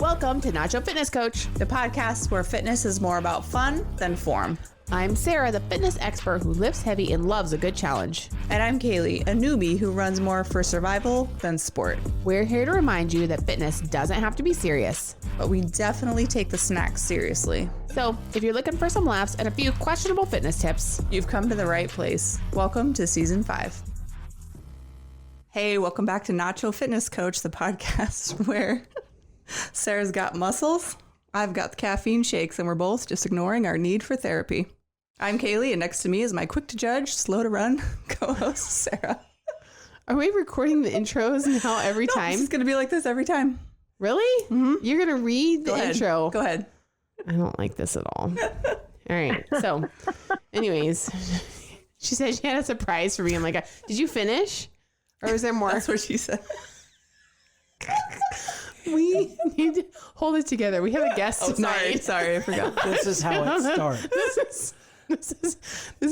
Welcome to Nacho Fitness Coach, the podcast where fitness is more about fun than form. I'm Sara, the fitness expert who lifts heavy and loves a good challenge. And I'm Caleigh, a newbie who runs more for survival than sport. We're here to remind you that fitness doesn't have to be serious, but we definitely take the snacks seriously. So if you're looking for some laughs and a few questionable fitness tips, you've come to the right place. Welcome to season 5. Hey, welcome back to Nacho Fitness Coach, the podcast where Sarah's got muscles, I've got the caffeine shakes, and we're both just ignoring our need for therapy. I'm Caleigh, and next to me is my quick to judge, slow to run co-host, Sara. Are we recording the intros now every time? It's going to be like this every time. Really? Mm-hmm. You're going to read the intro? Go ahead. I don't like this at all. All right. So, anyways, she said she had a surprise for me. I'm like, did you finish? Or is there more? That's what she said. We need to hold it together. We have a guest tonight. Sorry, I forgot. This is how it starts. This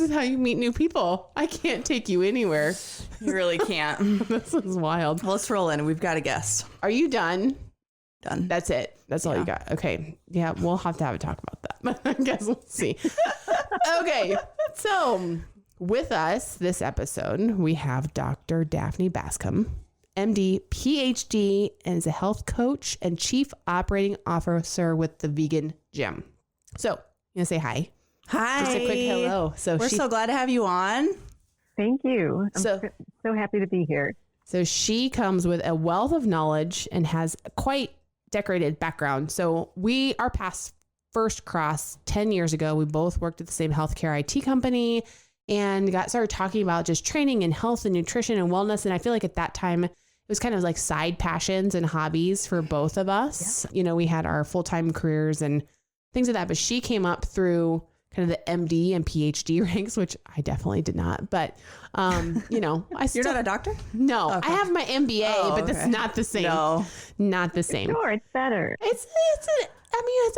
is how you meet new people. I can't take you anywhere. You really can't. This is wild. Well, let's roll in. We've got a guest. Are you done? Done. That's it. That's all you got. Okay. Yeah, we'll have to have a talk about that. But I guess we'll see. Okay. So with us this episode, we have Dr. Daphne Bascom, MD, PhD, and is a health coach and chief operating officer with the Vegan Gym. So you want to say hi? Hi. Just a quick hello. So we're so glad to have you on. Thank you. I'm so happy to be here. So she comes with a wealth of knowledge and has a quite decorated background. So our paths first crossed 10 years ago. We both worked at the same healthcare IT company and started talking about just training and health and nutrition and wellness. And I feel like at that time, it was kind of like side passions and hobbies for both of us. Yeah. You know, we had our full-time careers and things like that. But she came up through kind of the MD and PhD ranks, which I definitely did not. But, you know, You're not a doctor? No, okay. I have my MBA, but that's not the same. No, not the same. Sure, it's better. It's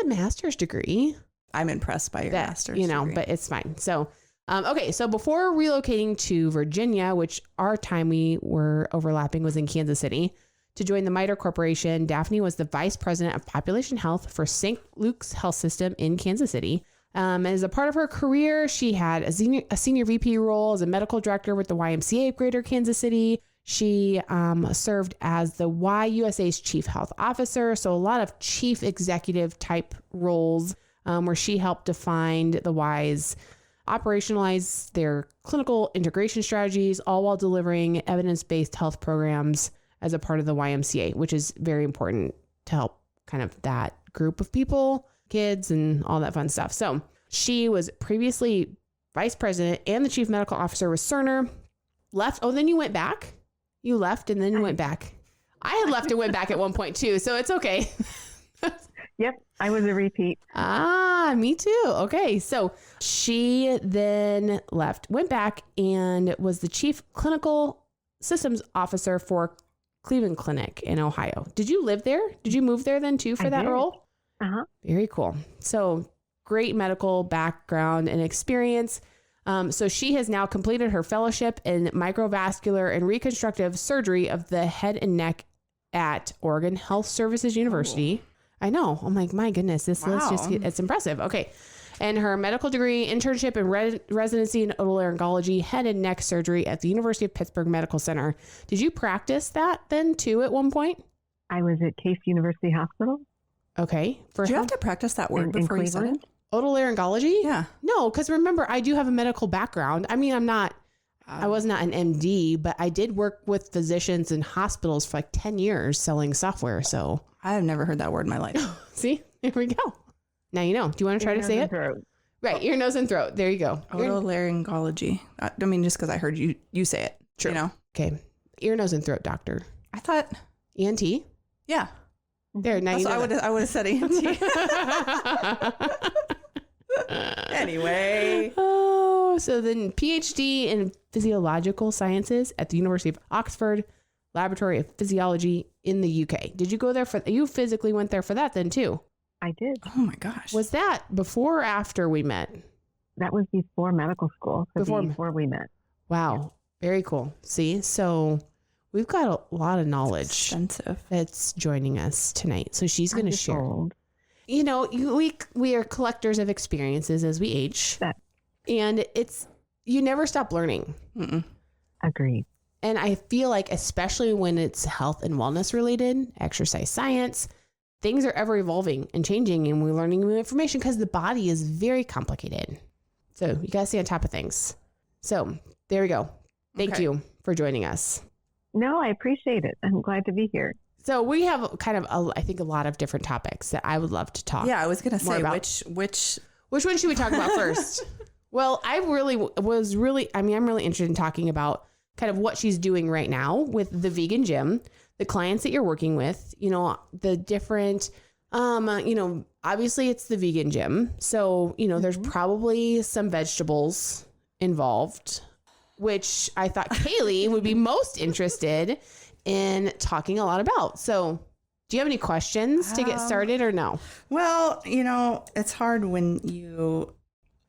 a master's degree. I'm impressed by your master's degree. But it's fine. So, okay. So before relocating to Virginia, which our time we were overlapping was in Kansas City, to join the MITRE Corporation, Daphne was the vice president of population health for St. Luke's Health System in Kansas City. As a part of her career, she had a senior VP role as a medical director with the YMCA of Greater Kansas City. She served as the YUSA's chief health officer. So a lot of chief executive type roles where she helped define the Y's operationalize their clinical integration strategies, all while delivering evidence-based health programs as a part of the YMCA, which is very important to help kind of that group of people, kids, and all that fun stuff. So she was previously vice president and the chief medical officer with Cerner. Left. Oh, then you went back. You left and then you went back. I had left and went back at one point too, so it's okay. Yep, I was a repeat. Me too. Okay, so she then left, went back, and was the chief clinical systems officer for Cleveland Clinic in Ohio. Did you live there? Did you move there then too for that role? Uh-huh. Very cool. So great medical background and experience. So she has now completed her fellowship in microvascular and reconstructive surgery of the head and neck at Oregon Health Services University. Oh. I know. I'm like, my goodness, this list it's impressive. Okay. And her medical degree, internship, and residency in otolaryngology, head and neck surgery at the University of Pittsburgh Medical Center. Did you practice that then too at one point? I was at Case University Hospital. Okay. Did you have to practice that word before you said it? Otolaryngology? Yeah. No, because remember, I do have a medical background. I mean, I was not an MD, but I did work with physicians in hospitals for like 10 years selling software. So I have never heard that word in my life. See, here we go. Now you know. Do you want to try to say it? Right. Ear, nose, and throat. There you go. Otolaryngology. I mean, just because I heard you say it. True. You know? Okay. Ear, nose, and throat doctor. I thought. ENT? Yeah. There. Now you know. I would have said ENT. Anyway. Oh, so then PhD in physiological sciences at the University of Oxford, Laboratory of Physiology in the UK. Did you go there you physically went there for that then too? I did. Oh my gosh. Was that before or after we met? That was before medical school. So before we met. Wow. Very cool. See, so we've got a lot of knowledge Extensive. that's joining us tonight. So she's going to share. Old. You know, we are collectors of experiences as we age. And you never stop learning. Mm-mm. Agreed. And I feel like, especially when it's health and wellness related, exercise science, things are ever evolving and changing, and we're learning new information because the body is very complicated. So you got to stay on top of things. So there we go. Thank you for joining us. No, I appreciate it. I'm glad to be here. So we have kind of, I think, a lot of different topics that I would love to talk. Yeah, I was going to say, about. which one should we talk about first? Well, I'm really interested in talking about kind of what she's doing right now with the vegan gym, the clients that you're working with, you know, the different, obviously it's the vegan gym. So, you know, there's probably some vegetables involved, which I thought Caleigh would be most interested in talking a lot about. So do you have any questions to get started or no? Well, you know, it's hard when you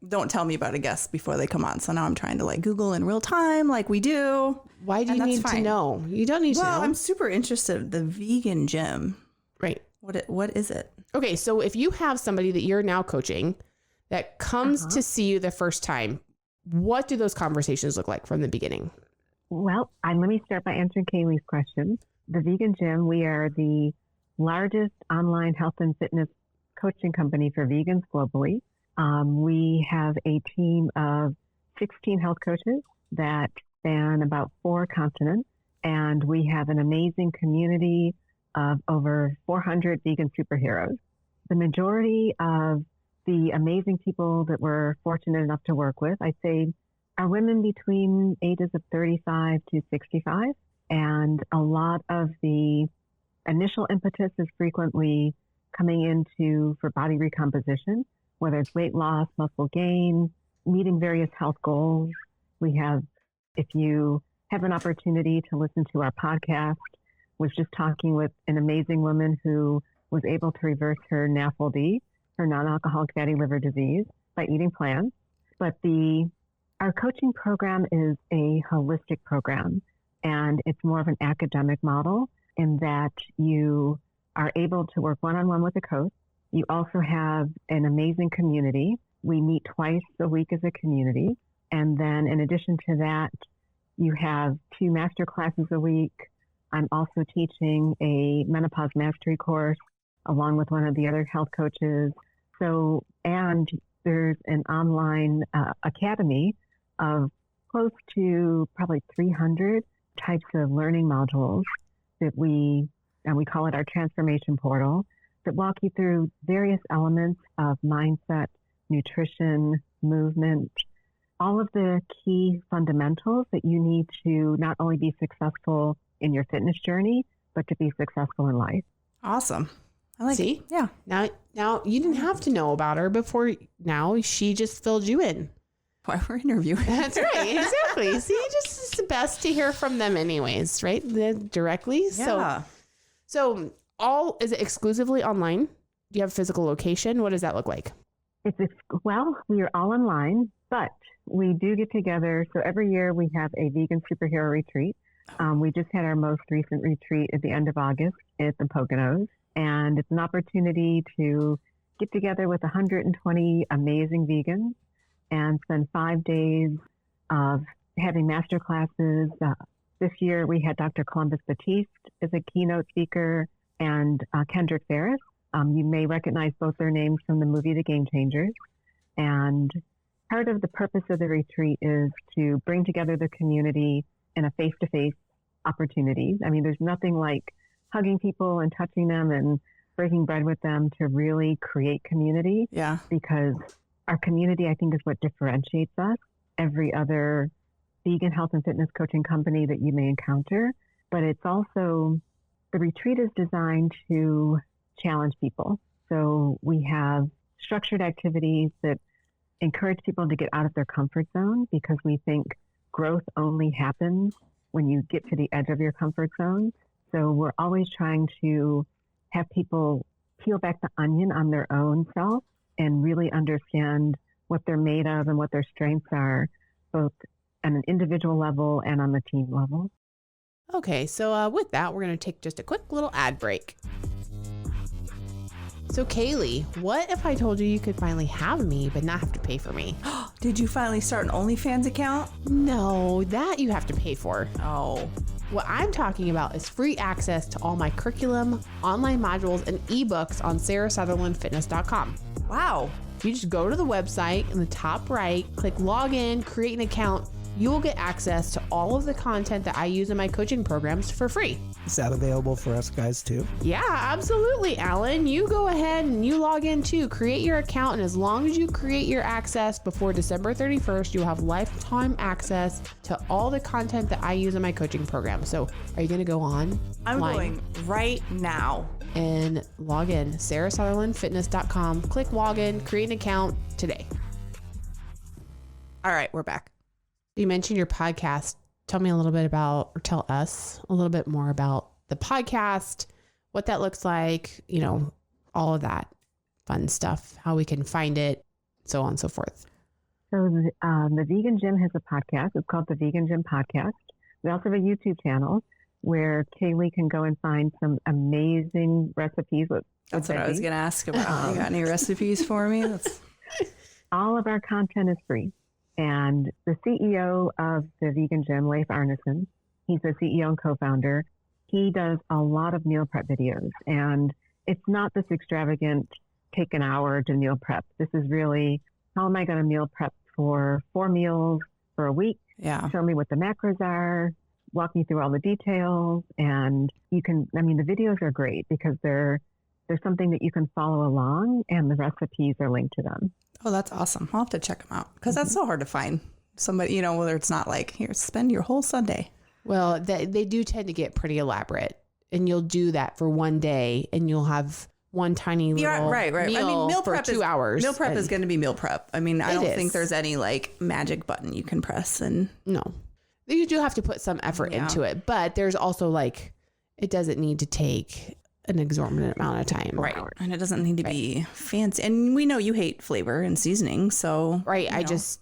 don't tell me about a guest before they come on. So now I'm trying to Google in real time like we do. Why do you need to know? You don't need to know. Well, I'm super interested. The vegan gym. Right. What is it? Okay. So if you have somebody that you're now coaching that comes to see you the first time, what do those conversations look like from the beginning? Well, let me start by answering Caleigh's question. The Vegan Gym, we are the largest online health and fitness coaching company for vegans globally. We have a team of 16 health coaches that span about 4 continents, and we have an amazing community of over 400 vegan superheroes. The majority of the amazing people that we're fortunate enough to work with, I'd say, are women between ages of 35 to 65, and a lot of the initial impetus is frequently coming into for body recomposition, whether it's weight loss, muscle gain, meeting various health goals. We have, if you have an opportunity to listen to our podcast, was just talking with an amazing woman who was able to reverse her NAFLD, her non-alcoholic fatty liver disease, by eating plants. But our coaching program is a holistic program, and it's more of an academic model in that you are able to work one-on-one with a coach. You also have an amazing community. We meet twice a week as a community. And then in addition to that, you have 2 master classes a week. I'm also teaching a menopause mastery course along with one of the other health coaches. So, and there's an online academy of close to probably 300 types of learning modules that we call it our transformation portal, that walk you through various elements of mindset, nutrition, movement, all of the key fundamentals that you need to not only be successful in your fitness journey, but to be successful in life. Awesome. I like it. Yeah. Now you didn't have to know about her before. Now she just filled you in. Why we're interviewing. That's right. Exactly. See, just it's the best to hear from them anyways, right? Directly. Yeah. So is it exclusively online? Do you have a physical location? What does that look like? Well, we are all online, but we do get together. So every year we have a vegan superhero retreat. We just had our most recent retreat at the end of August at the Poconos, and it's an opportunity to get together with 120 amazing vegans and spend 5 days of having master classes. This year we had Dr. Columbus Batiste as a keynote speaker and Kendrick Ferris. You may recognize both their names from the movie The Game Changers. And part of the purpose of the retreat is to bring together the community in a face-to-face opportunity. I mean, there's nothing like hugging people and touching them and breaking bread with them to really create community. Yeah. Because our community, I think, is what differentiates us. Every other vegan health and fitness coaching company that you may encounter. But it's also, the retreat is designed to challenge people. So we have structured activities that encourage people to get out of their comfort zone, because we think growth only happens when you get to the edge of your comfort zone. So we're always trying to have people peel back the onion on their own self and really understand what they're made of and what their strengths are, both at an individual level and on the team level. Okay, so with that, we're going to take just a quick little ad break. So Caleigh, what if I told you you could finally have me, but not have to pay for me? Did you finally start an OnlyFans account? No, that you have to pay for. Oh. What I'm talking about is free access to all my curriculum, online modules, and ebooks on sarasutherlandfitness.com. Wow. You just go to the website in the top right, click log in, create an account. You will get access to all of the content that I use in my coaching programs for free. Is that available for us guys too? Yeah, absolutely, Alan. You go ahead and you log in too. Create your account, and as long as you create your access before December 31st, you'll have lifetime access to all the content that I use in my coaching program. So are you going to go on? I'm going right now. And log in, sarasutherlandfitness.com. Click login, create an account today. All right, we're back. You mentioned your podcast. Tell me a little bit about, or tell us a little bit more about the podcast, what that looks like, you know, all of that fun stuff, how we can find it, so on and so forth. So the Vegan Gym has a podcast. It's called the Vegan Gym Podcast. We also have a YouTube channel where Caleigh can go and find some amazing recipes. That's what I was going to ask about. You got any recipes for me? All of our content is free. And the CEO of the Vegan Gym, Leif Arneson, he's the CEO and co-founder. He does a lot of meal prep videos, and it's not this extravagant, take an hour to meal prep. This is really, how am I going to meal prep for 4 meals for a week? Yeah. Show me what the macros are, walk me through all the details. And you can, I mean, the videos are great because there's something that you can follow along, and the recipes are linked to them. Oh, that's awesome. I'll have to check them out because that's so hard to find somebody, you know, whether it's not like, here, spend your whole Sunday. Well, they do tend to get pretty elaborate, and you'll do that for one day, and you'll have one tiny little right. meal, I mean, meal for prep 2 hours. Meal prep is going to be meal prep. I mean, I don't think is. there's any like magic button you can press and No, you do have to put some effort into it, but there's also like, it doesn't need to take an exorbitant amount of time. right. And it doesn't need to be fancy. And we know you hate flavor and seasoning, so Right. I just,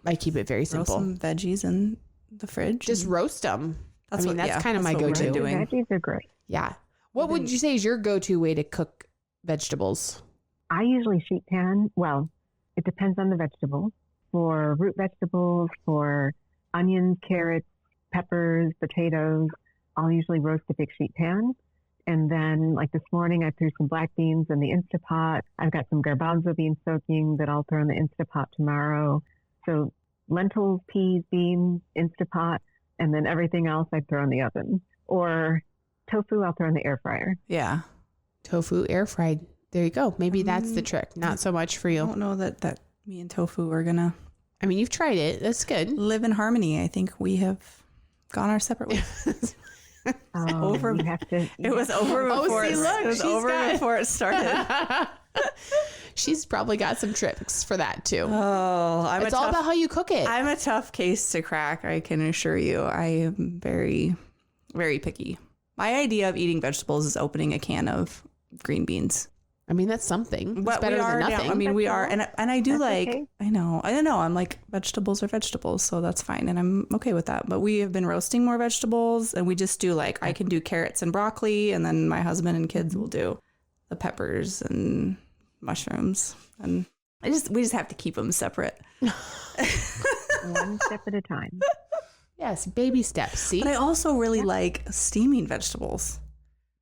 I keep it very throw simple. some veggies in the fridge. Just roast them. That's that's kind of my what we've go-to. been doing. Veggies are great. Yeah. What would you say is your go-to way to cook vegetables? I usually sheet pan. Well, it depends on the vegetable. For root vegetables, for onions, carrots, peppers, potatoes, I'll usually roast a big sheet pan. And then, like this morning, I threw some black beans in the Instapot. I've got some garbanzo beans soaking that I'll throw in the Instapot tomorrow. So lentils, peas, beans, Instapot, and then everything else I throw in the oven. Or tofu, I'll throw in the air fryer. Yeah. Tofu air fried. There you go. Maybe that's the trick. Not so much for I you. don't know that me and tofu are going to I mean, you've tried it. That's good. live in harmony. I think we have gone our separate ways. Over. You have to, It was over before see, look, it was she's over got- before it started. She's probably got some tricks for that too. Oh, It's all about how you cook it. I'm a tough case to crack. I can assure you. I am very, very picky. My idea of eating vegetables is opening a can of green beans. I mean, that's something. It's But better we are than now. nothing. I mean, we are, and I do That's like. okay. I know. I'm like, vegetables are vegetables, so that's fine, and I'm okay with that. But we have been roasting more vegetables, and we just do like, I can do carrots and broccoli, and then my husband and kids will do the peppers and mushrooms, and we just have to keep them separate. one step at a time. Yes, baby steps. See, But I also really like steaming vegetables.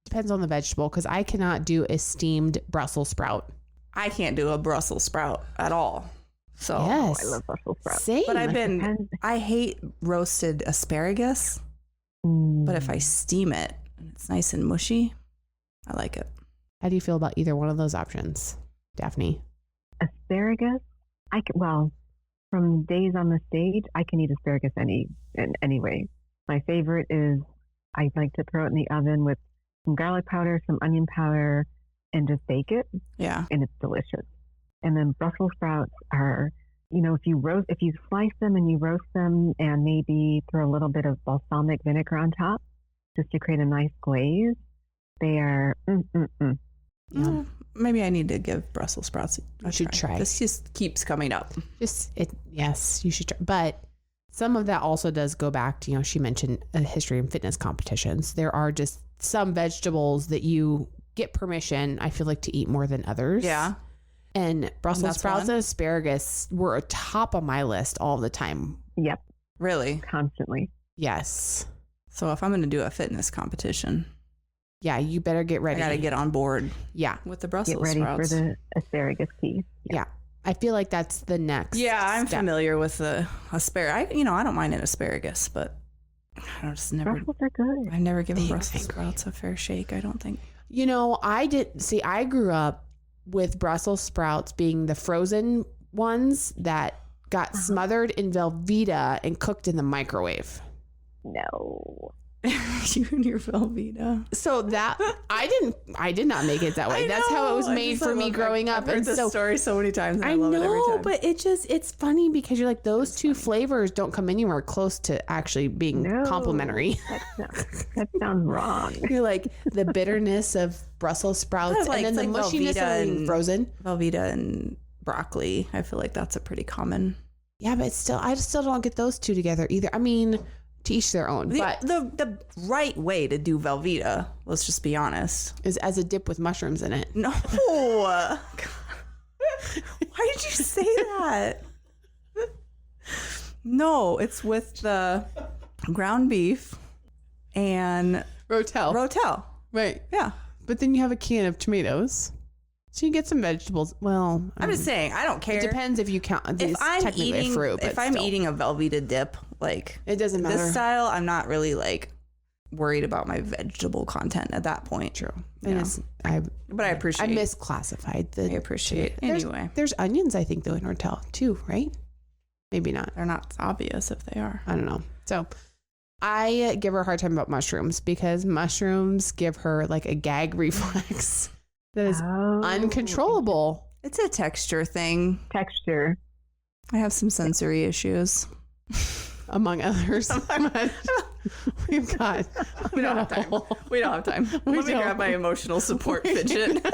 depends on the vegetable because I cannot do a steamed Brussels sprout. I can't do a Brussels sprout at all. So, Yes, I love Brussels sprouts. same. but Depends. I hate roasted asparagus, but if I steam it and it's nice and mushy, I like it. How do you feel about either one of those options, Daphne? Asparagus, from days on the stage, I can eat asparagus any way. My favorite is I like to throw it in the oven with some garlic powder, some onion powder, and just bake it, Yeah. and it's delicious. And then Brussels sprouts are, if you slice them and you roast them and maybe throw a little bit of balsamic vinegar on top, just to create a nice glaze, they are, Mm, maybe I need to give Brussels sprouts a You should try. This just keeps coming up. Yes, you should try. But some of that also does go back to, she mentioned a history in fitness competitions. There are just some vegetables that you get permission, I feel like, to eat more than others. Yeah. And Brussels sprouts one. and asparagus were a top of my list all the time. Yep. Really? Constantly. Yes. So if I'm going to do a fitness competition, Yeah, you better get ready. I got to get on board Yeah. with the Brussels Get ready sprouts. for the asparagus piece. Yeah. I feel like that's the next Yeah, I'm step. familiar with the asparagus. I don't mind an asparagus, but I've never given Brussels sprouts a fair shake, I don't think. I grew up with Brussels sprouts being the frozen ones that got smothered in Velveeta and cooked in the microwave. No. You and your Velveeta. So that I did not make it that way. That's how it was made for me growing up. I've heard And this so story so many times. And I know, love it every time. but it's funny because you're like, those two flavors don't come anywhere close to actually being complementary. That sounds wrong. You're like the bitterness of Brussels sprouts and then the mushiness of being frozen. Velveeta and broccoli. I feel like that's a pretty common. Yeah, but I still don't get those two together either. I mean, to each their own. But The right way to do Velveeta, let's just be honest, is as a dip with mushrooms in it. No. Why did you say that? No, it's with the ground beef and Rotel. Right. Yeah. But then you have a can of tomatoes. So you get some vegetables. Well, I'm just saying, I don't care. It depends if you count. If I'm technically a fruit, but if I'm still. eating a Velveeta dip, like It doesn't matter. this style, I'm not really like worried about my vegetable content at that point. True. Yeah. But I appreciate. I misclassified the. I appreciate. Anyway, There's onions, I think, though, in Rotel too, right? Maybe not. they're not obvious if they are. I don't know. So I give her a hard time about mushrooms because mushrooms give her like a gag reflex that is uncontrollable. It's a texture thing. Texture. I have some sensory issues. Among others. We don't have time. We don't have time. Let me grab my emotional support fidget.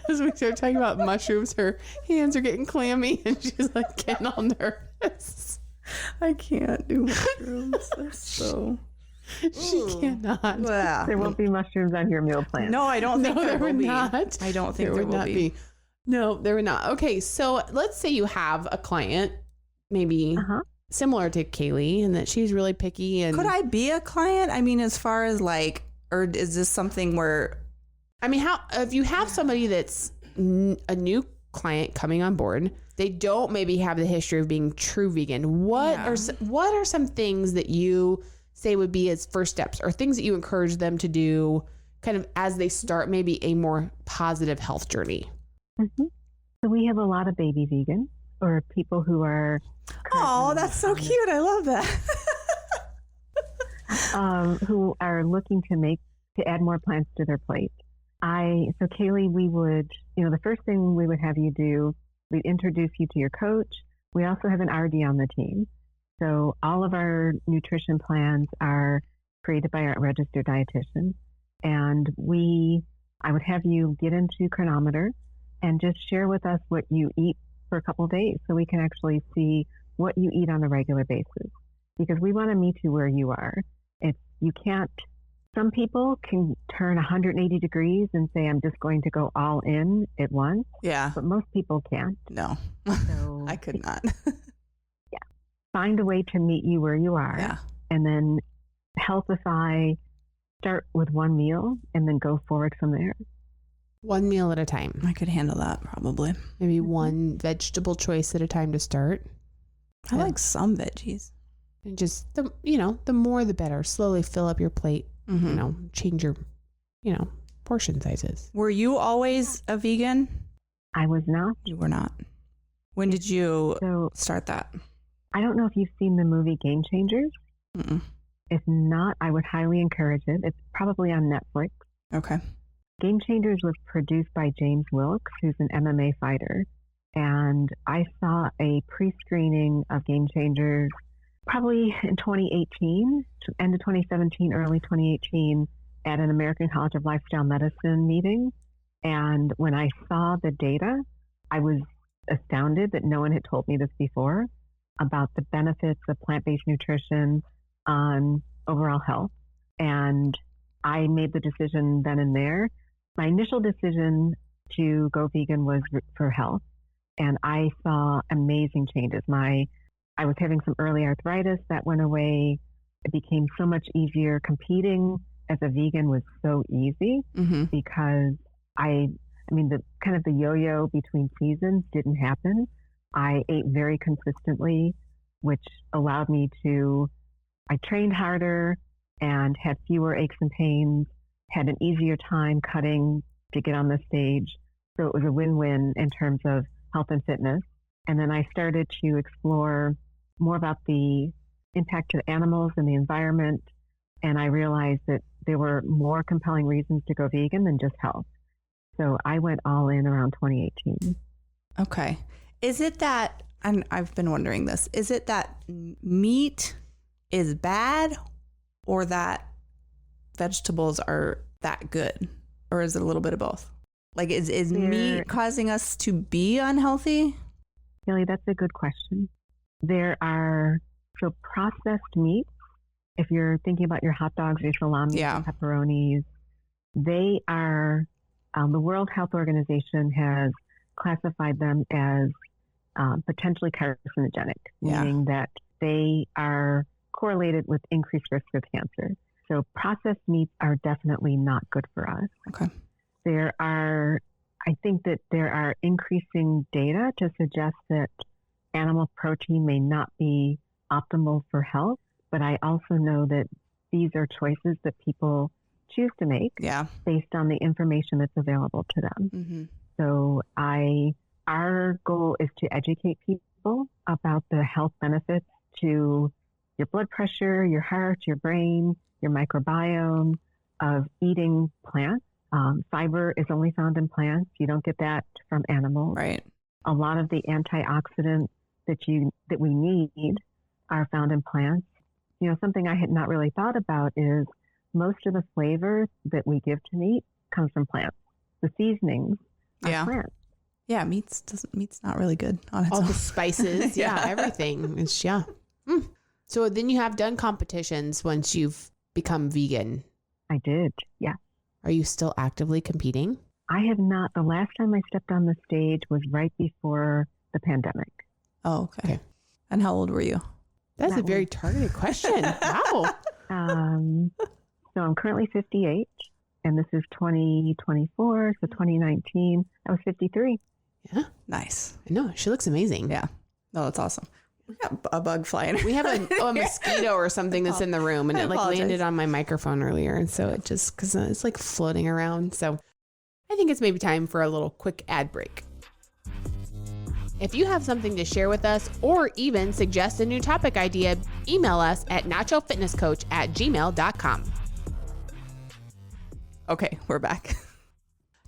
As we start talking about mushrooms, her hands are getting clammy and she's like getting all nervous. I can't do mushrooms. They're so... She cannot. Wow. There won't be mushrooms on your meal plan. No, I don't think there would will be. not. I don't think there would not be. No, there would not. Okay, so let's say you have a client, maybe similar to Caleigh, and that she's really picky. And could I be a client? I mean, as far as like, or is this something where? I mean, if you have somebody that's a new client coming on board, they don't maybe have the history of being true vegan. What are some things that you say would be as first steps or things that you encourage them to do kind of as they start maybe a more positive health journey? Mm-hmm. So we have a lot of baby vegans or people who are... Oh, that's so cute. I love that. who are looking to add more plants to their plate. So Caleigh, we would, the first thing we would have you do, we'd introduce you to your coach. We also have an RD on the team. So all of our nutrition plans are created by our registered dietitian. And I would have you get into Chronometer and just share with us what you eat for a couple of days so we can actually see what you eat on a regular basis. Because we want to meet you where you are. Some people can turn 180 degrees and say, I'm just going to go all in at once. Yeah. But most people can't. No, So I could not. find a way to meet you where you are. Yeah. And then healthify, start with one meal and then go forward from there. One meal at a time. I could handle that probably. Maybe one vegetable choice at a time to start. I like some veggies. And just the more the better. Slowly fill up your plate. Mm-hmm. Change your, portion sizes. Were you always a vegan? I was not. You were not. When did you So start that? I don't know if you've seen the movie Game Changers. Mm-mm. If not, I would highly encourage it. It's probably on Netflix. Okay. Game Changers was produced by James Wilkes, who's an MMA fighter. And I saw a pre-screening of Game Changers probably in 2018, end of 2017, early 2018, at an American College of Lifestyle Medicine meeting. And when I saw the data, I was astounded that no one had told me this before. about the benefits of plant-based nutrition on overall health. And I made the decision then and there. My initial decision to go vegan was for health. And I saw amazing changes. I was having some early arthritis that went away. It became so much easier. Competing as a vegan was so easy because the kind of the yo-yo between seasons didn't happen. I ate very consistently, which allowed me I trained harder and had fewer aches and pains, had an easier time cutting to get on the stage. So it was a win-win in terms of health and fitness. And then I started to explore more about the impact to animals and the environment. And I realized that there were more compelling reasons to go vegan than just health. So I went all in around 2018. Okay. Is it that, and I've been wondering this, is it that meat is bad or that vegetables are that good? Or is it a little bit of both? Like, is meat causing us to be unhealthy? Caleigh, that's a good question. So processed meats, if you're thinking about your hot dogs, your salami, your pepperonis, they are, the World Health Organization has classified them as potentially carcinogenic, meaning that they are correlated with increased risk of cancer. So processed meats are definitely not good for us. Okay. I think that there are increasing data to suggest that animal protein may not be optimal for health, but I also know that these are choices that people choose to make based on the information that's available to them. Mm-hmm. So our goal is to educate people about the health benefits to your blood pressure, your heart, your brain, your microbiome of eating plants. Fiber is only found in plants. You don't get that from animals. Right. A lot of the antioxidants that we need are found in plants. You know, something I had not really thought about is most of the flavors that we give to meat comes from plants. The seasonings are plants. Yeah, meat's not really good on its own. All the spices, everything. It's So then you have done competitions once you've become vegan. I did, yeah. Are you still actively competing? I have not. The last time I stepped on the stage was right before the pandemic. Oh, okay. And how old were you? That's a very targeted question. Wow. So I'm currently 58, and this is 2024. So 2019, I was 53. Yeah. Nice. I know. She looks amazing. Yeah. No, that's awesome. We got a bug flying. We have a mosquito or something that's in the room, and it landed on my microphone earlier. And so it just, because it's like floating around. So I think it's maybe time for a little quick ad break. If you have something to share with us or even suggest a new topic idea, email us at nachofitnesscoach@gmail.com. Okay, we're back.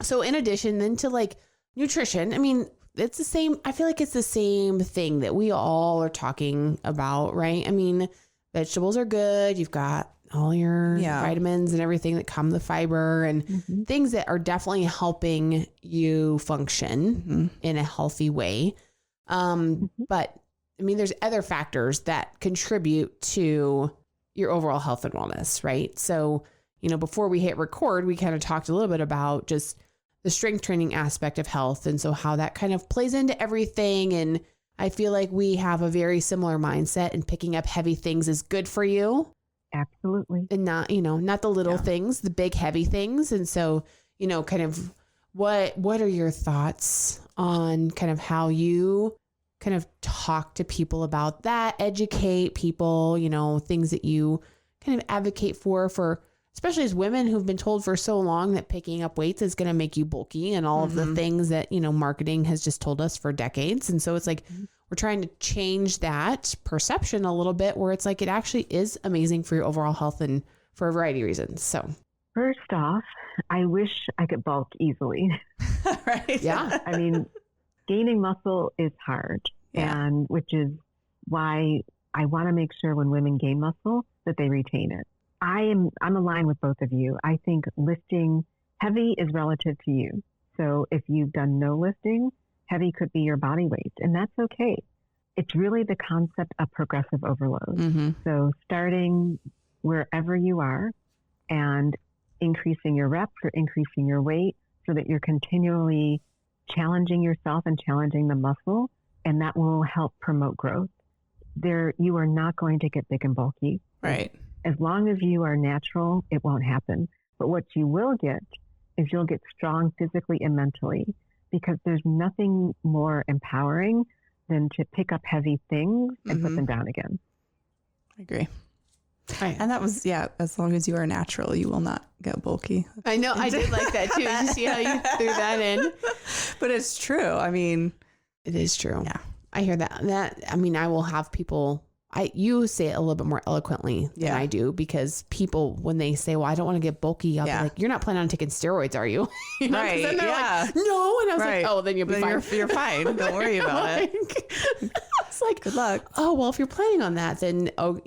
So in addition then to like nutrition, I mean, it's the same. I feel like it's the same thing that we all are talking about, right? I mean, vegetables are good. You've got all your vitamins and everything that come, the fiber and things that are definitely helping you function in a healthy way. But I mean, there's other factors that contribute to your overall health and wellness, right? So, you know, before we hit record, we kind of talked a little bit about just the strength training aspect of health. And so how that kind of plays into everything. And I feel like we have a very similar mindset, and picking up heavy things is good for you. Absolutely. And not, you know, not the little things, the big heavy things. And so, you know, kind of what are your thoughts on kind of how you kind of talk to people about that, educate people, you know, things that you kind of advocate for especially as women who've been told for so long that picking up weights is going to make you bulky and all of the things that, you know, marketing has just told us for decades. And so it's like, we're trying to change that perception a little bit, where it's like, it actually is amazing for your overall health and for a variety of reasons. So first off, I wish I could bulk easily. Right. Yeah. I mean, gaining muscle is hard, and which is why I want to make sure when women gain muscle that they retain it. I'm aligned with both of you. I think lifting heavy is relative to you. So if you've done no lifting, heavy could be your body weight, and that's okay. it's really the concept of progressive overload. Mm-hmm. So starting wherever you are and increasing your reps or increasing your weight so that you're continually challenging yourself and challenging the muscle, and that will help promote growth. You are not going to get big and bulky. Right. As long as you are natural, it won't happen. But what you will get is you'll get strong physically and mentally, because there's nothing more empowering than to pick up heavy things and put them down again. I agree. Right. And that was, as long as you are natural, you will not get bulky. I know. I did like that too. Did you see how you threw that in? But it's true. I mean, it is true. Yeah. I hear that. I mean, I will have people, you say it a little bit more eloquently than I do, because people, when they say, well, I don't want to get bulky, I'll be like, you're not planning on taking steroids, are you? You know? Right. Then they're like, no. And I was like, oh, then you'll be fine. You're fine. Don't worry about it. It's like, good luck. Oh, well, if you're planning on that, then, or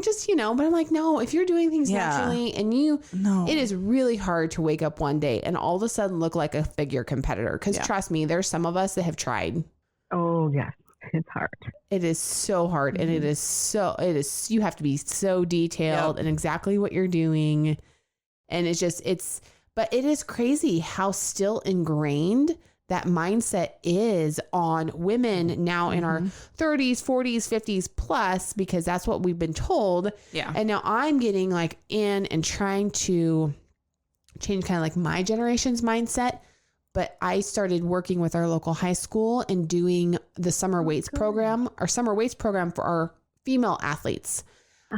just, but I'm like, no, if you're doing things naturally and it is really hard to wake up one day and all of a sudden look like a figure competitor. Because trust me, there's some of us that have tried. Oh, yes. It's hard. It is so hard. And you have to be so detailed and exactly what you're doing. And but it is crazy how still ingrained that mindset is on women now in our 30s, 40s, 50s plus, because that's what we've been told. Yeah. And now I'm getting like in and trying to change kind of like my generation's mindset. But I started working with our local high school and doing the summer weights program, our summer weights program for our female athletes.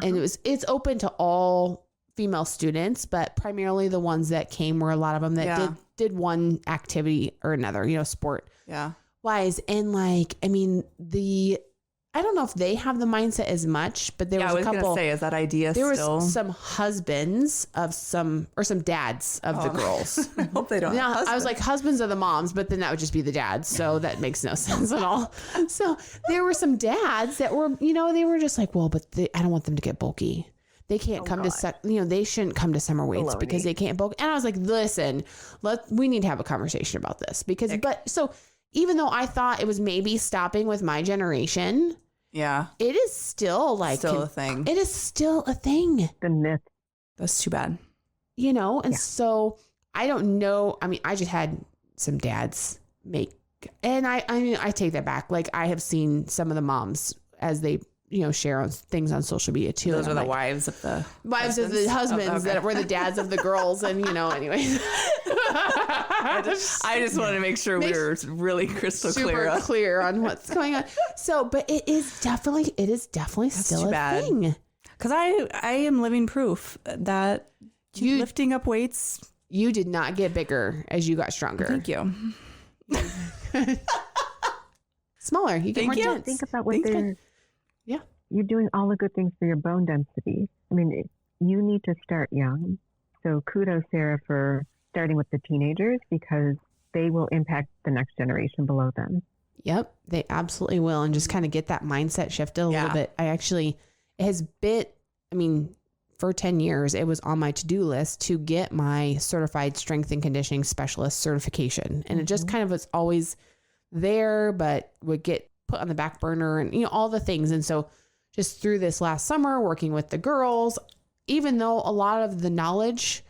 And it's open to all female students, but primarily the ones that came were a lot of them that did one activity or another, sport wise. And like, I mean, I don't know if they have the mindset as much, but there was a couple. Gonna say, is that idea there still? was some husbands of some dads of the girls. I hope they don't. Now, have I was like husbands of the moms, but then that would just be the dads. So that makes no sense at all. So there were some dads that were, they were just like, well, but I don't want them to get bulky. They can't come to, they shouldn't come to summer weights because they can't bulk. And I was like, listen, we need to have a conversation about this so even though I thought it was maybe stopping with my generation, it is still a thing. It is still a thing. The myth. That's too bad. So I don't know. I mean, I just had some dads and I take that back. Like I have seen some of the moms as they, share on things on social media too. Those are the wives of the husbands that were the dads of the girls. And, anyway. I just wanted to make sure we were really crystal clear on what's going on. So, but it is definitely still a thing. Because I am living proof that lifting up weights. You did not get bigger as you got stronger. Thank you. Smaller. You get more dense. Think about what you're doing all the good things for your bone density. I mean, you need to start young. So kudos, Sarah, for starting with the teenagers, because they will impact the next generation below them. Yep, they absolutely will. And just kind of get that mindset shifted a little bit. For 10 years, it was on my to-do list to get my certified strength and conditioning specialist certification. And it just kind of was always there, but would get put on the back burner and, all the things. And so just through this last summer, working with the girls, even though a lot of the knowledge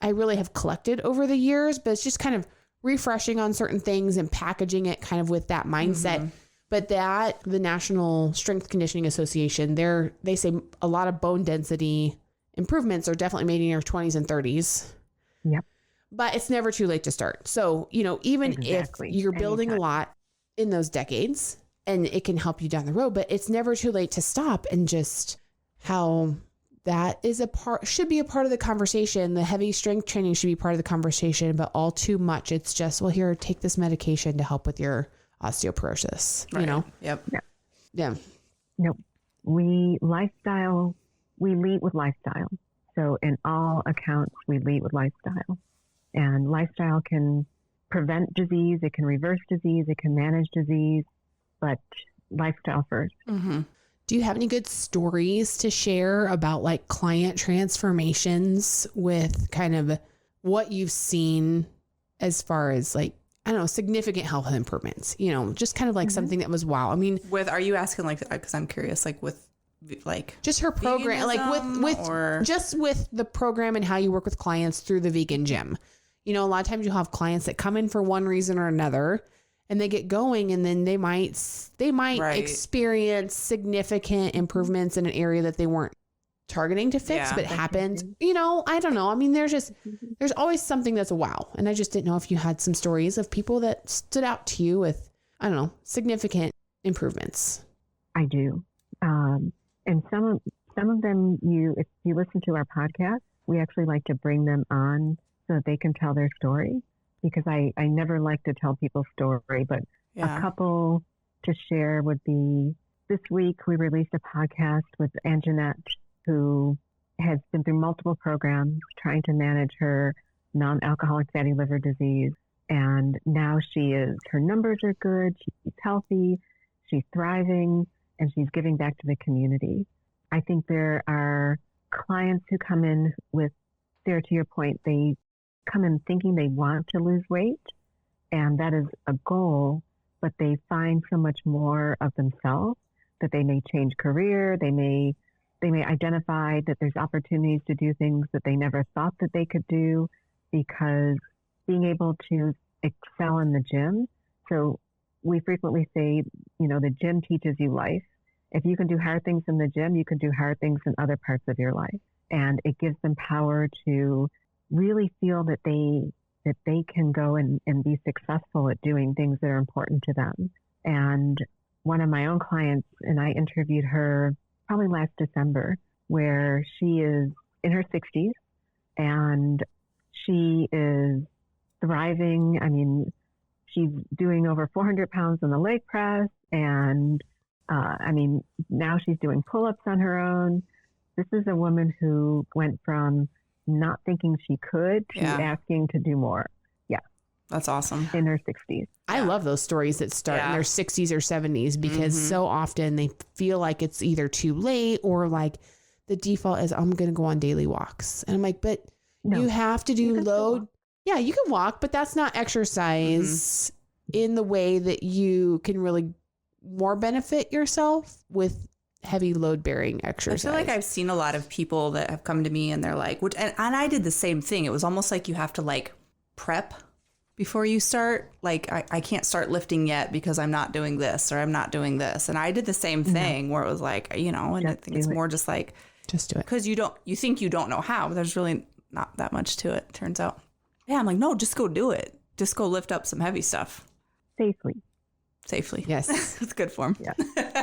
I really have collected over the years, but it's just kind of refreshing on certain things and packaging it kind of with that mindset. But the National Strength Conditioning Association, they say a lot of bone density improvements are definitely made in your 20s and 30s. Yep. But it's never too late to start. So, even if you're building a lot in those decades, and it can help you down the road, but it's never too late to stop, and just how that is should be a part of the conversation. The heavy strength training should be part of the conversation, but all too much, it's just, well, here, take this medication to help with your osteoporosis, Yep. Yeah. No, we lead with lifestyle. So in all accounts, we lead with lifestyle, and lifestyle can prevent disease. It can reverse disease. It can manage disease, but lifestyle first. Do you have any good stories to share about like client transformations with kind of what you've seen as far as like I don't know, significant health improvements, you know, just kind of like something that was wow. I mean, Are you asking like, because I'm curious, like with like just her program, like with the program and how you work with clients through the vegan gym. You know, a lot of times you'll have clients that come in for one reason or another and they get going and then they might experience significant improvements in an area that they weren't targeting to fix, but it happened. You know, I don't know. I mean, there's always something that's a wow. And I just didn't know if you had some stories of people that stood out to you with, I don't know, significant improvements. I do. And some of them, if you listen to our podcast, we actually like to bring them on so that they can tell their story, because I never like to tell people's story, but a couple to share would be, this week we released a podcast with Anjanette, who has been through multiple programs trying to manage her non-alcoholic fatty liver disease. And now her numbers are good. She's healthy, she's thriving, and she's giving back to the community. I think there are clients who come in with, Sarah, to your point, they come in thinking they want to lose weight, and that is a goal, but they find so much more of themselves that they may change career, they may identify that there's opportunities to do things that they never thought that they could do, because being able to excel in the gym. So we frequently say, you know, the gym teaches you life. If you can do hard things in the gym, you can do hard things in other parts of your life. And it gives them power to really feel that they can go and be successful at doing things that are important to them. And one of my own clients, and I interviewed her probably last December, where she is in her 60s and she is thriving. I mean, she's doing over 400 pounds on the leg press, and now she's doing pull-ups on her own. This is a woman who went from not thinking she could to asking to do more. Yeah. That's awesome. In her 60s. I love those stories that start in their 60s or 70s, because so often they feel like it's either too late or like the default is, I'm going to go on daily walks. And I'm like, but you have to do load. Yeah, you can walk, but that's not exercise in the way that you can really more benefit yourself with heavy load bearing exercise. I feel like I've seen a lot of people that have come to me and they're like, and I did the same thing. It was almost like you have to like prep before you start. Like, I can't start lifting yet because I'm not doing this or I'm not doing this. And I did the same thing where it was like, you know, and I think it's more just like, just do it. Because you think you don't know how, but there's really not that much to it, turns out. Yeah, I'm like, no, just go do it. Just go lift up some heavy stuff. Safely. Yes. It's good form. Yeah.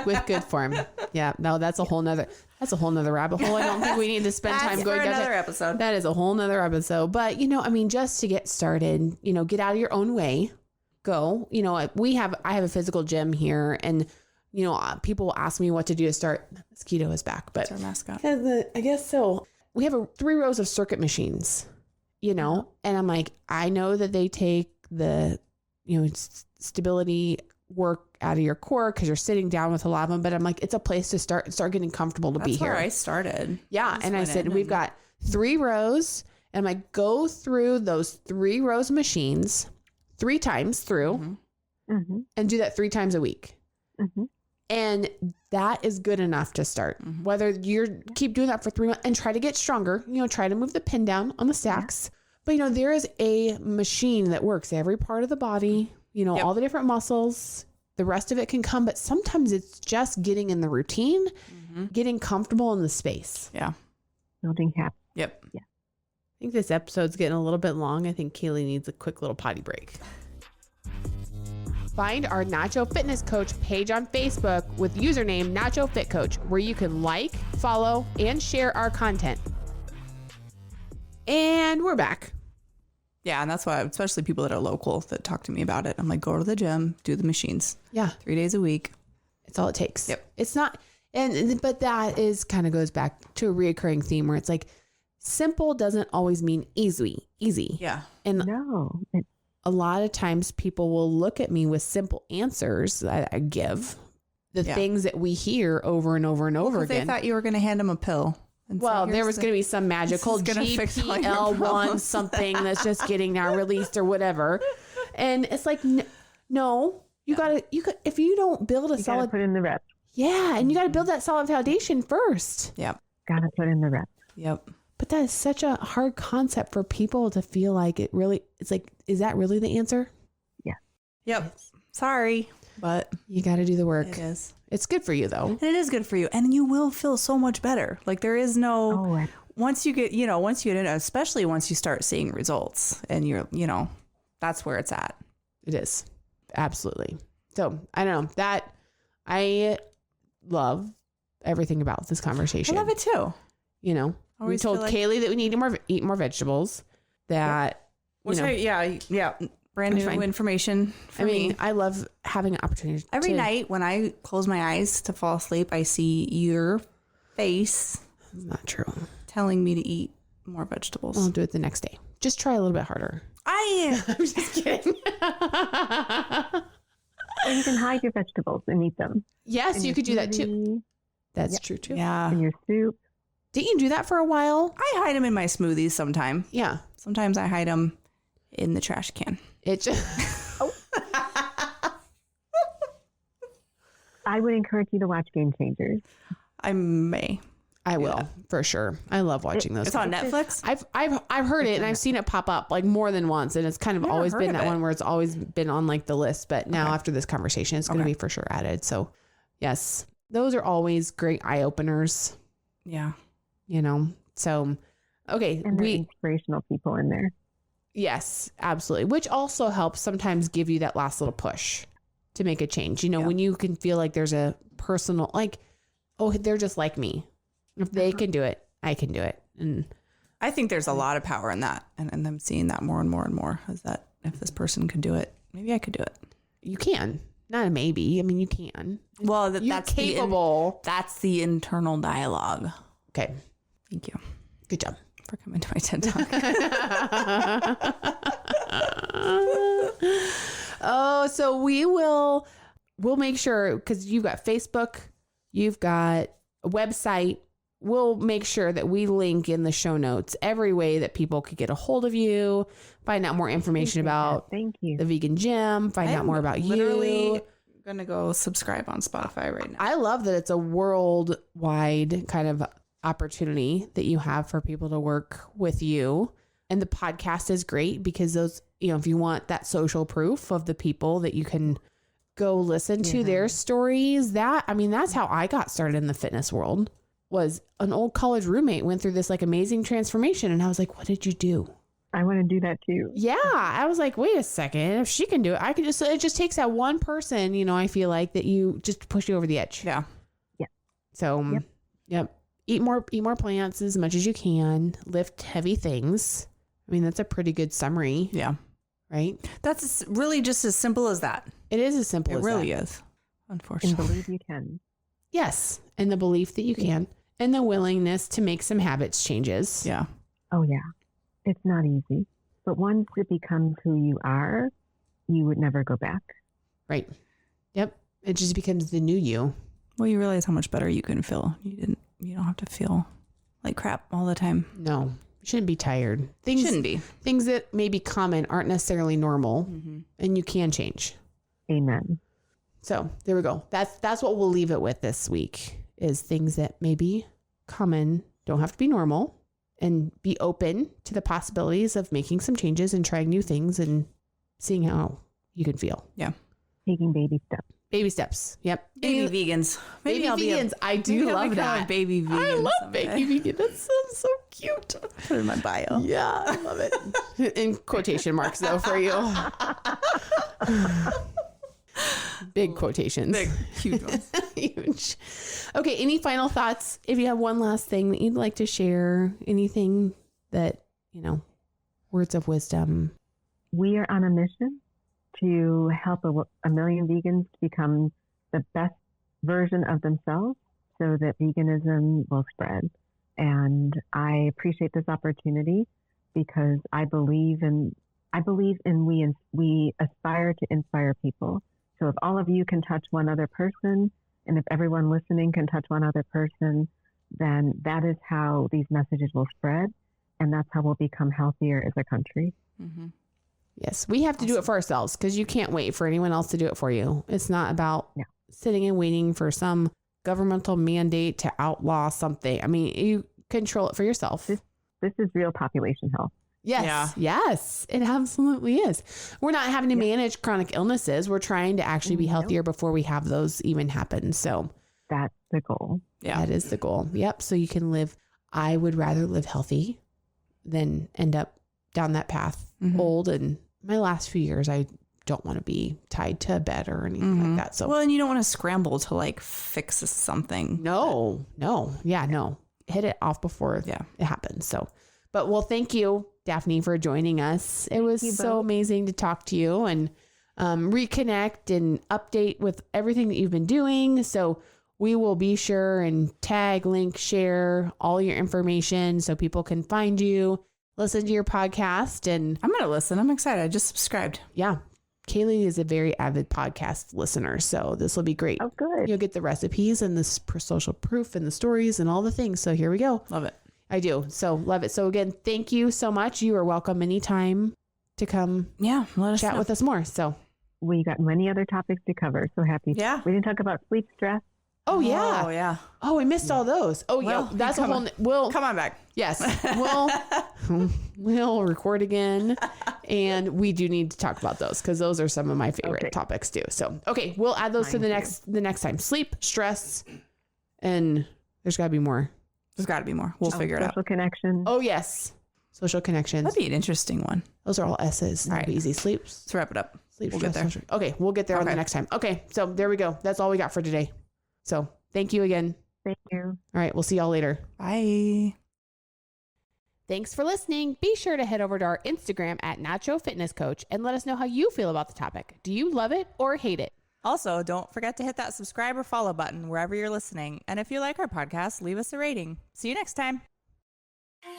With good form. Yeah. No, that's a whole nother rabbit hole. I don't think we need to spend time going down another episode. That is a whole nother episode. But, you know, I mean, just to get started, you know, get out of your own way, go, you know, I have a physical gym here, and, you know, people will ask me what to do to start. Mosquito is back, but that's our mascot. I guess so. We have 3 rows of circuit machines, you know, and I'm like, I know that they take the, you know, stability work out of your core because you're sitting down with a lot of them, but I'm like, it's a place to start getting comfortable to be here. That's where I started. Yeah. And I said, we've got 3 rows, and I'm like, go through those 3 rows of machines 3 times through and do that 3 times a week. And that is good enough to start. Whether you keep doing that for 3 months and try to get stronger, you know, try to move the pin down on the stacks. But, you know, there is a machine that works every part of the body, you know, all the different muscles. The rest of it can come, but sometimes it's just getting in the routine, getting comfortable in the space. Yeah. Building habits. Yep. Yeah. I think this episode's getting a little bit long. I think Caleigh needs a quick little potty break. Find our Nacho Fitness Coach page on Facebook with username Nacho Fit Coach, where you can like, follow, and share our content. And we're back. Yeah, and that's why, especially people that are local that talk to me about it, I'm like, go to the gym, do the machines. Yeah. 3 days a week. It's all it takes. Yep. It's not, but that is kind of goes back to a reoccurring theme where it's like, simple doesn't always mean easy. Yeah. And No. a lot of times people will look at me with simple answers that I give, the things that we hear over and over and over again. They thought you were going to hand them a pill. Well, there was going to be some magical GPL1 something that's just getting now released or whatever. And it's like, no, you gotta, if you don't build a You solid, gotta put in the reps. yeah. And you got to build that solid foundation first. Yep. Gotta put in the reps. Yep. But that is such a hard concept for people to feel like it's like, is that really the answer? Yeah. Yep. Sorry, but You got to do the work. it is. It's good for you though. And it is good for you. And you will feel so much better. Like there is no, Oh, once you get in, especially once you start seeing results and you're, that's where it's at. It is. Absolutely. So I don't know that I love everything about this conversation. I love it too. We Always told feel like- Caleigh that we need to eat more vegetables. That, Yeah. Brand That's new fine. information for me. I love having an opportunity. Every night when I close my eyes to fall asleep, I see your face Not true. telling me to eat more vegetables. I'll do it the next day. Just try a little bit harder. I I'm just kidding. or you can hide your vegetables and eat them. Yes, In you your could do that too. smoothie, That's Yep. true too. yeah. in your soup. Didn't you do that for a while? I hide them in my smoothies sometime. Yeah. Sometimes I hide them in the trash can. It just I would encourage you to watch Game Changers. I may. I will for sure. I love watching those. It's on Netflix. I've heard it and I've seen it pop up like more than once, and it's kind of Never always heard been of that it. one where it's always been on like the list. But now Okay. after this conversation, it's going to Okay. be for sure added. So yes, those are always great eye openers. Yeah. So okay, And they're inspirational people in there. yes, absolutely. Which also helps sometimes give you that last little push to make a change. Yeah. When you can feel like there's a personal, like, oh, they're just like me. If they can do it, I can do it. And I think there's a lot of power in that. And I'm seeing that more and more and more is that if this person could do it, maybe I could do it. you can. Not a maybe. I mean, you can. Well, You're that's capable. that's the internal dialogue. Okay. Thank you Good job. for coming to my TED Talk. Oh, so we'll make sure, because you've got Facebook, you've got a website. We'll make sure that we link in the show notes every way that people could get a hold of you, find out more information about Thank you. the vegan gym, find out more about literally you. gonna go subscribe on Spotify right now. I love that it's a worldwide kind of opportunity that you have for people to work with you. And the podcast is great because those, if you want that social proof of the people that you can go listen to their stories, that's how I got started in the fitness world. Was an old college roommate went through this like amazing transformation. And I was like, what did you do? I want to do that too. Yeah. I was like, wait a second. If she can do it, I can just, it just takes that one person, I feel like that you just push you over the edge. Yeah. So, Yep. Eat more plants as much as you can. Lift heavy things. I mean, that's a pretty good summary, Yeah. right? That's really just as simple as that. It is as simple It as really that. is. And Unfortunately. believe you can. Yes. And the belief that you can, and the willingness to make some habits changes. Yeah. Oh, yeah. It's not easy. But once it becomes who you are, you would never go back. Right. Yep. It just becomes the new you. Well, you realize how much better you can feel. You don't have to feel like crap all the time. No, you shouldn't be tired. Things Shouldn't be. Things that may be common aren't necessarily normal, and you can change. Amen. So there we go. That's what we'll leave it with this week, is things that may be common, don't have to be normal, and be open to the possibilities of making some changes and trying new things and seeing how you can feel. Yeah. Taking baby steps. Baby steps. Yep. Baby vegans. Baby I'll be vegans. I do maybe I'll love become a that. baby vegan. I love someday. baby vegan. That sounds so cute. Put it in my bio. Yeah, I love it. In quotation marks, though, for you. Big quotations. Big, huge ones. Huge. Okay, any final thoughts? If you have one last thing that you'd like to share, anything that, words of wisdom. We are on a mission to help a million vegans become the best version of themselves so that veganism will spread. And I appreciate this opportunity because I believe in we aspire to inspire people. So if all of you can touch one other person, and if everyone listening can touch one other person, then that is how these messages will spread. And that's how we'll become healthier as a country. Mm-hmm. Yes, we have to do it for ourselves because you can't wait for anyone else to do it for you. It's not about sitting and waiting for some governmental mandate to outlaw something. I mean, you control it for yourself. This is real population health. Yes. Yeah. Yes, it absolutely is. We're not having to manage chronic illnesses. We're trying to actually be healthier before we have those even happen. So that's the goal. Yeah, that is the goal. Yep. So you can live. I would rather live healthy than end up down that path old. And my last few years, I don't want to be tied to a bed or anything like that. So well, and you don't want to scramble to like fix something. No. Yeah, no. Hit it off before it happens. So, but well, thank you, Daphne, for joining us. It was so amazing to talk to you and reconnect and update with everything that you've been doing. So we will be sure and tag, link, share all your information so people can find you, listen to your podcast. And I'm going to listen. I'm excited. I just subscribed. Yeah. Caleigh is a very avid podcast listener, so this will be great. Oh, good. You'll get the recipes and the social proof and the stories and all the things. So here we go. Love it. I do. So love it. So again, thank you so much. You are welcome anytime to come let us chat with us more. So we got many other topics to cover. So happy. Yeah. We didn't talk about sleep stress. Oh yeah. Oh yeah. Oh, we missed all those. Oh well, yeah. That's a whole. We'll come on back. Yes. We'll record again, and we do need to talk about those because those are some of my favorite topics too. So okay, we'll add those to the next time. Sleep, stress, and there's got to be more. There's got to be more. We'll figure it out. Social connection. Oh yes, social connections. That'd be an interesting one. Those are all S's. All right, easy. Sleep. Let's wrap it up. Sleep. We'll stress, get there. social. Okay, we'll get there on the next time. Okay, so there we go. That's all we got for today. So thank you again. Thank you. All right, we'll see y'all later. Bye. Thanks for listening. Be sure to head over to our Instagram at Nacho Fitness Coach and let us know how you feel about the topic. Do you love it or hate it? Also, don't forget to hit that subscribe or follow button wherever you're listening. And if you like our podcast, leave us a rating. See you next time.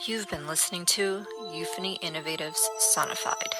You've been listening to Euphony Innovatives Sonified.